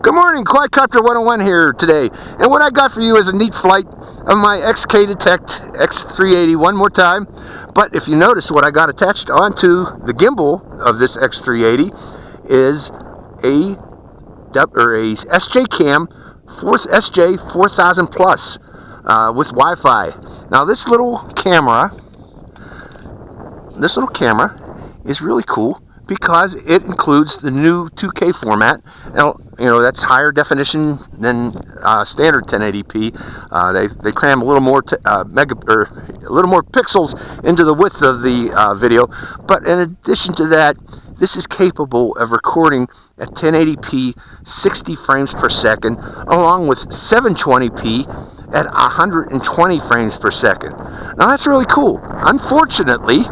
Good morning, Quadcopter 101 here today, and what I got for you is a neat flight of my XK Detect X380 one more time. But if you notice, what I got attached onto the gimbal of this X380 is a SJCAM SJ4000 Plus with Wi-Fi. Now this little camera is really cool because it includes the new 2K format. Now, you know, that's higher definition than standard 1080p. They cram a little more a little more pixels into the width of the video. But in addition to that, this is capable of recording at 1080p 60 frames per second, along with 720p at 120 frames per second. Now that's really cool. Unfortunately,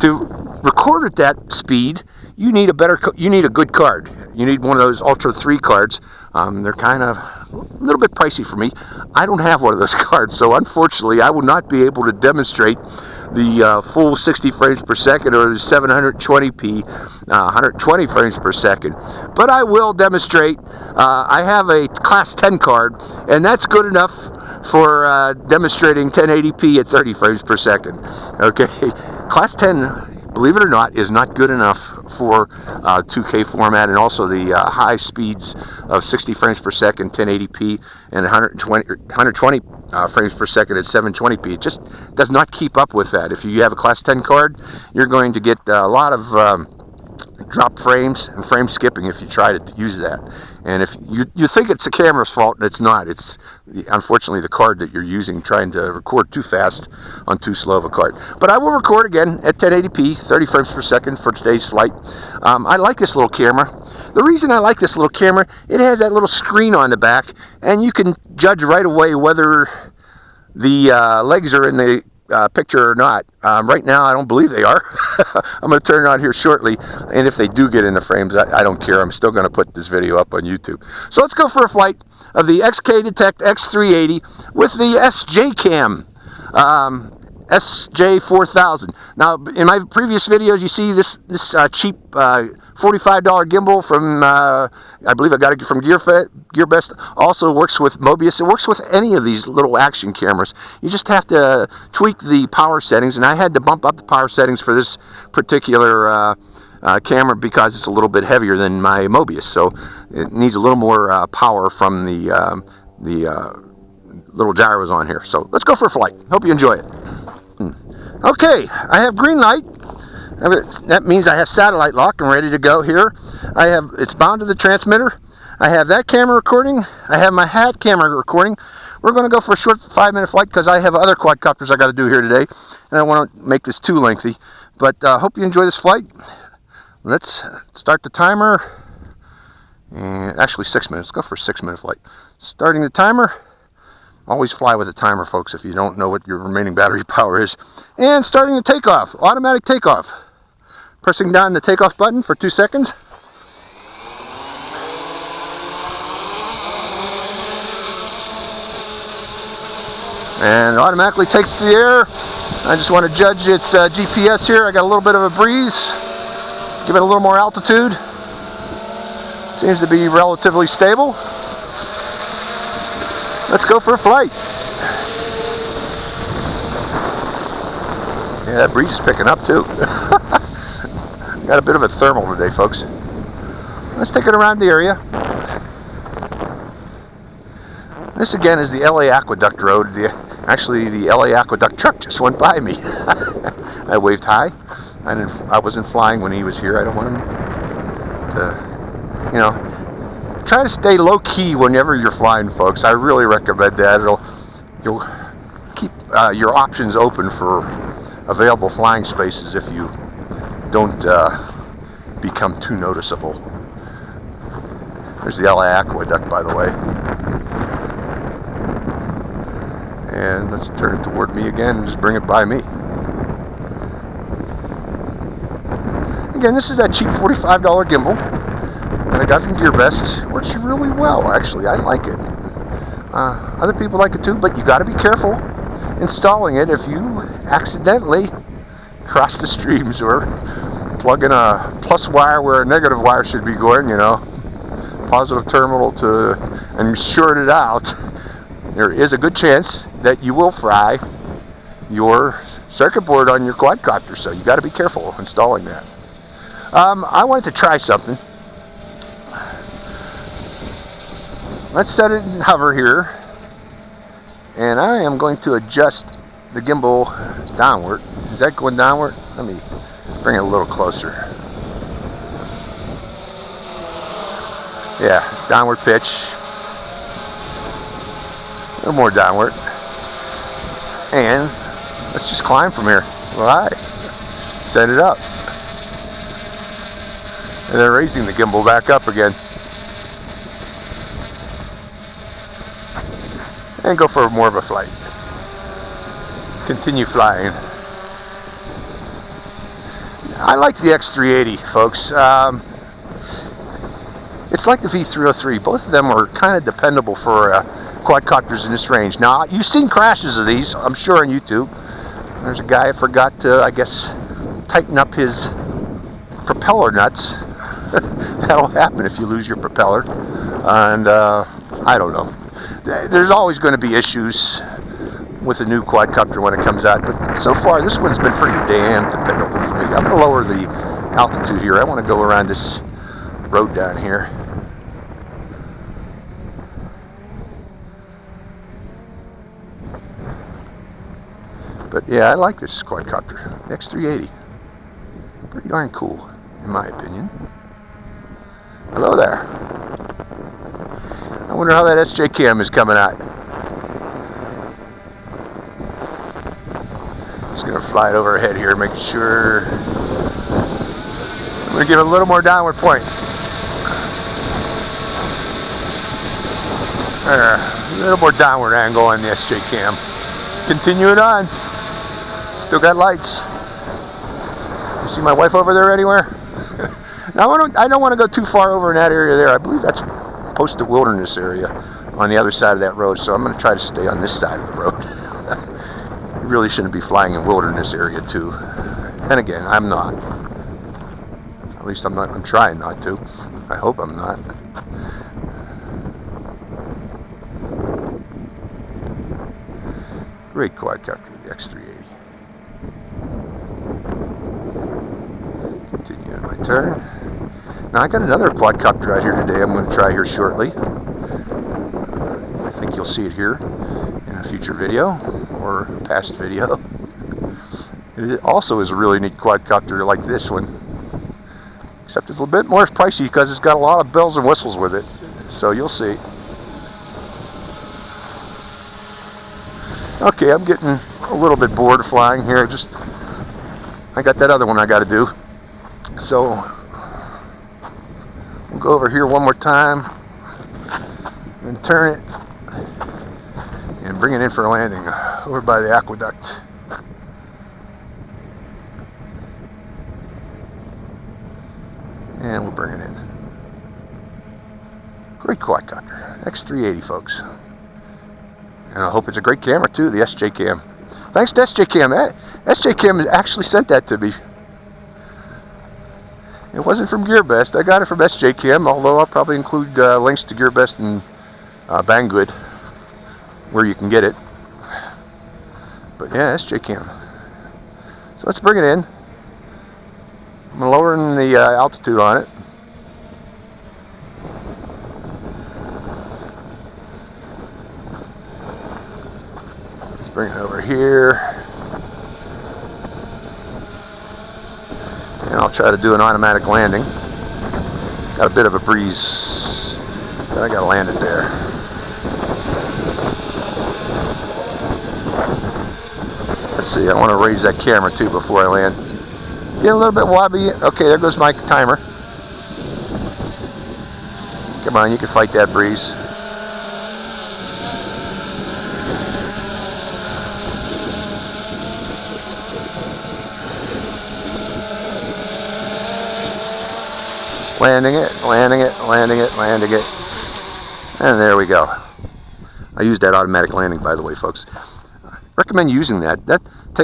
to record at that speed, you need a good card. You need one of those Ultra 3 cards. They're kind of a little bit pricey for me. I don't have one of those cards, so unfortunately I will not be able to demonstrate the full 60 frames per second or the 720p 120 frames per second. But I will demonstrate. I have a Class 10 card, and that's good enough for demonstrating 1080p at 30 frames per second. Okay, Class 10, believe it or not, is not good enough for 2K format, and also the high speeds of 60 frames per second, 1080p, and 120 frames per second at 720p. It just does not keep up with that. If you have a Class 10 card, you're going to get a lot of drop frames and frame skipping if you try to use that. And if you think it's the camera's fault, and it's not. It's unfortunately the card that you're using, trying to record too fast on too slow of a card. But I will record again at 1080p 30 frames per second for today's flight. I like this little camera. The reason I like this little camera, it has that little screen on the back, and you can judge right away whether the legs are in the picture or not. Right now I don't believe they are. I'm going to turn it on here shortly, and if they do get in the frames, I don't care. I'm still going to put this video up on YouTube. So let's go for a flight of the XK Detect X380 with the SJCAM SJ4000. Now, in my previous videos, you see this cheap $45 gimbal from, I believe I got it from GearBest. Also works with Mobius. It works with any of these little action cameras. You just have to tweak the power settings, and I had to bump up the power settings for this particular camera because it's a little bit heavier than my Mobius, so it needs a little more power from the little gyros on here. So let's go for a flight. Hope you enjoy it. Okay, I have green light. That means I have satellite lock and ready to go here. It's bound to the transmitter. I have that camera recording. I have my hat camera recording. We're going to go for a short 5-minute flight because I have other quadcopters I got to do here today, and I don't want to make this too lengthy. But hope you enjoy this flight. Let's start the timer. And actually 6 minutes. Let's go for a 6-minute flight. Starting the timer. Always fly with a timer, folks, if you don't know what your remaining battery power is. And starting the takeoff. Automatic takeoff. Pressing down the takeoff button for 2 seconds. And it automatically takes to the air. I just want to judge its GPS here. I got a little bit of a breeze. Give it a little more altitude. Seems to be relatively stable. Let's go for a flight. Yeah, that breeze is picking up too. Got a bit of a thermal today, folks. Let's take it around the area. This again is the LA Aqueduct Road. Actually, the LA Aqueduct truck just went by me. I waved hi. I wasn't flying when he was here. I don't want him to, you know. Try to stay low-key whenever you're flying, folks. I really recommend that. You'll keep your options open for available flying spaces if you don't become too noticeable. There's the LA Aqueduct, by the way. And let's turn it toward me again and just bring it by me. Again, this is that cheap $45 gimbal that I got from GearBest. It works really well, actually. I like it. Other people like it too, but you got to be careful installing it if you accidentally cross the streams or plug in a plus wire where a negative wire should be going, you know. positive terminal to and short it out, there is a good chance that you will fry your circuit board on your quadcopter. So you got to be careful installing that. I wanted to try something. Let's set it in hover here, and I am going to adjust the gimbal downward. Is that going downward? Let me bring it a little closer. Yeah, it's downward pitch. A little more downward. And let's just climb from here. Alright. Set it up. And then raising the gimbal back up again. And go for more of a flight. Continue flying. I like the X380, folks. It's like the V303. Both of them are kind of dependable for quadcopters in this range. Now, you've seen crashes of these, I'm sure, on YouTube. There's a guy who forgot to, I guess, tighten up his propeller nuts. That'll happen if you lose your propeller. And I don't know. There's always going to be issues with a new quadcopter when it comes out, but so far this one's been pretty damn dependable for me. I'm going to lower the altitude here. I want to go around this road down here. But yeah, I like this quadcopter, the X380. Pretty darn cool, in my opinion. Hello there. I wonder how that SJCAM is coming out. Just gonna fly it overhead here, making sure. I'm gonna give it a little more downward point. There, a little more downward angle on the SJCAM. Continue it on. Still got lights. You see my wife over there anywhere? Now I don't want to go too far over in that area there. I believe that's posted wilderness area on the other side of that road, so I'm going to try to stay on this side of the road. You really shouldn't be flying in wilderness area too. And again, I'm not. At least I'm not. I'm trying not to. I hope I'm not. Great quadcopter, the X380. Continue in my turn. Now I got another quadcopter out here today I'm going to try here shortly. I think you'll see it here in a future video or a past video. It also is a really neat quadcopter like this one. Except it's a little bit more pricey because it's got a lot of bells and whistles with it. So you'll see. Okay, I'm getting a little bit bored of flying here. I got that other one I got to do. So we'll go over here one more time and turn it and bring it in for a landing over by the aqueduct. And we'll bring it in. Great quadcopter, X380, folks. And I hope it's a great camera too, the SJCAM. Thanks to SJCAM. SJCAM actually sent that to me. It wasn't from GearBest. I got it from SJCAM, although I'll probably include links to GearBest and Banggood where you can get it. But yeah, SJCAM. So let's bring it in. I'm lowering the altitude on it. Let's bring it over here. And I'll try to do an automatic landing. Got a bit of a breeze, but I gotta land it there. Let's see, I want to raise that camera too before I land. Get a little bit wobbly. Okay, there goes my timer. Come on, you can fight that breeze. Landing it, landing it, landing it, landing it. And there we go. I used that automatic landing, by the way, folks. Recommend using that.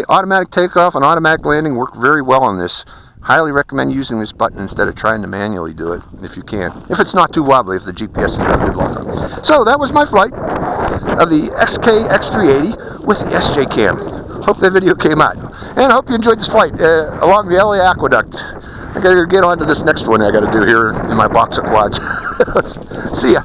Automatic takeoff and automatic landing work very well on this. Highly recommend using this button instead of trying to manually do it, if you can. If it's not too wobbly, if the GPS has got good lock on. So that was my flight of the XK X380 with the SJCAM. Hope that video came out. And I hope you enjoyed this flight along the LA Aqueduct. I gotta get on to this next one I gotta do here in my box of quads. See ya.